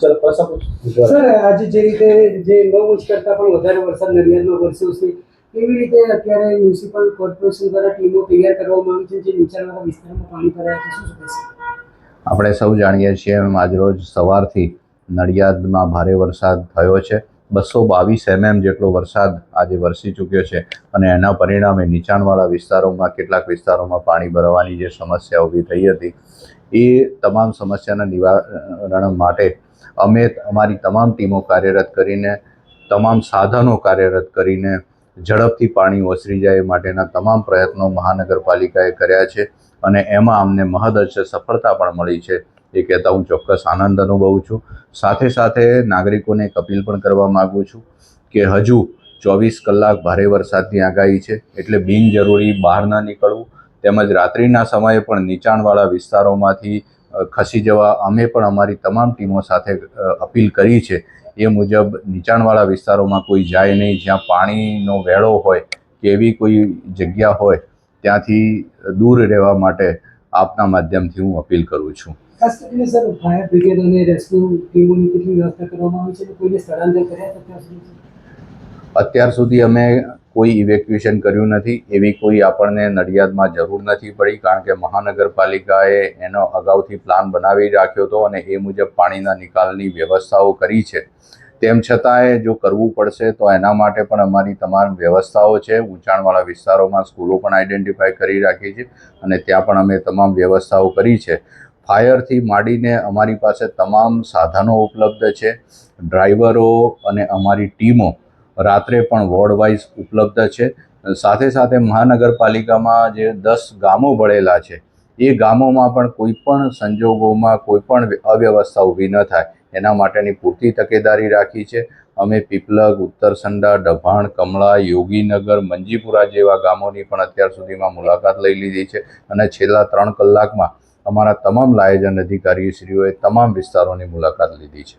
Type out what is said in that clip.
Sir આજે જે રીતે જે 9 ઇંચ કરતાં પણ વધારે વરસાદ નડિયાદમાં વરસ્યો છે કેવી રીતે અત્યારે મ્યુનિસિપલ કોર્પોરેશન દ્વારા ટીમો તૈયાર કરવામાં આવી છે જે નીચાણવાળા વિસ્તારમાં પાણી ભરાયા છે શું કહેશે? આપણે સૌ જાણીએ છીએ એમ આજરોજ સવારથી નડિયાદમાં ભારે વરસાદ થયો છે. 222 mm જેટલો વરસાદ આજે વરસી ચૂક્યો છે અને એના પરિણામે નીચાણવાળા વિસ્તારોમાં કેટલાક વિસ્તારોમાં પાણી ભરાવાની જે સમસ્યા ઊભી થઈ હતી એ તમામ સમસ્યાના નિવારણ માટે અમે અમારી તમામ ટીમો કાર્યરત કરીને તમામ સાધનો કાર્યરત કરીને ઝડપથી પાણી ઓસરી જાય માટેના તમામ પ્રયત્નો મહાનગરપાલિકાએ કર્યા છે અને એમાં અમને મહદઅંશે સફળતા પણ મળી છે. એ કહેતા હું ચોક્કસ આનંદ અનુભવું છું. સાથે સાથે નાગરિકોને એક અપીલ પણ કરવા માગું છું કે હજુ 24 કલાક ભારે વરસાદની આગાહી છે એટલે બિનજરૂરી બહાર ન નીકળવું તેમજ રાત્રિના સમયે પણ નીચાણવાળા વિસ્તારોમાંથી ખસી જવા અમે પણ અમારી તમામ ટીમો સાથે અપીલ કરી છે. એ મુજબ નીચાણવાળા વિસ્તારોમાં કોઈ જાય નહીં. જ્યાં પાણીનો વેળો હોય કે એવી કોઈ જગ્યા હોય ત્યાંથી દૂર રહેવા માટે આપના માધ્યમથી હું અપીલ કરું છું. ખાસ કરીને સર ફાયર બ્રિગેડ અને રેસ્ક્યુ ટીમોની કેટલી વ્યવસ્થા કરવામાં આવી છે અને કોઈને સ્થળાંતર કર્યા અત્યાર સુધી અમે કોઈ ઇવેક્યુએશન કર્યું નથી. એવી કોઈ આપણને નડિયાદમાં જરૂર નથી પડી કારણ કે મહાનગરપાલિકાએ એનો અગાઉથી પ્લાન બનાવી રાખ્યો હતો અને એ મુજબ પાણીના નિકાલની વ્યવસ્થાઓ કરી છે. તેમ છતાંય જો કરવું પડશે તો એના માટે પણ અમારી તમામ વ્યવસ્થાઓ છે. ઊંચાણવાળા વિસ્તારોમાં સ્કૂલો પણ આઈડેન્ટિફાઈ કરી રાખી છે અને ત્યાં પણ અમે તમામ વ્યવસ્થાઓ કરી છે. ફાયરથી માંડીને અમારી પાસે તમામ સાધનો ઉપલબ્ધ છે. ડ્રાઈવરો અને અમારી ટીમો રાત્રે પણ વોર્ડ વાઇઝ ઉપલબ્ધ છે. સાથે સાથે મહાનગરપાલિકામાં જે 10 ગામો ભળેલા છે એ ગામોમાં પણ કોઈ પણ સંજોગોમાં કોઈ પણ અવ્યવસ્થા ઊભી ન થાય એના માટેની પૂરતી તકેદારી રાખી છે. અમે પીપલગ, ઉત્તરસંડા, ડભાણ, કમળા, યોગીનગર, મંજીપુરા જેવા ગામોની પણ અત્યાર સુધીમાં મુલાકાત લઈ લીધી છે અને છેલ્લા 3 કલાકમાં અમારા તમામ લાયજન અધિકારીશ્રીઓએ તમામ વિસ્તારોની મુલાકાત લીધી છે.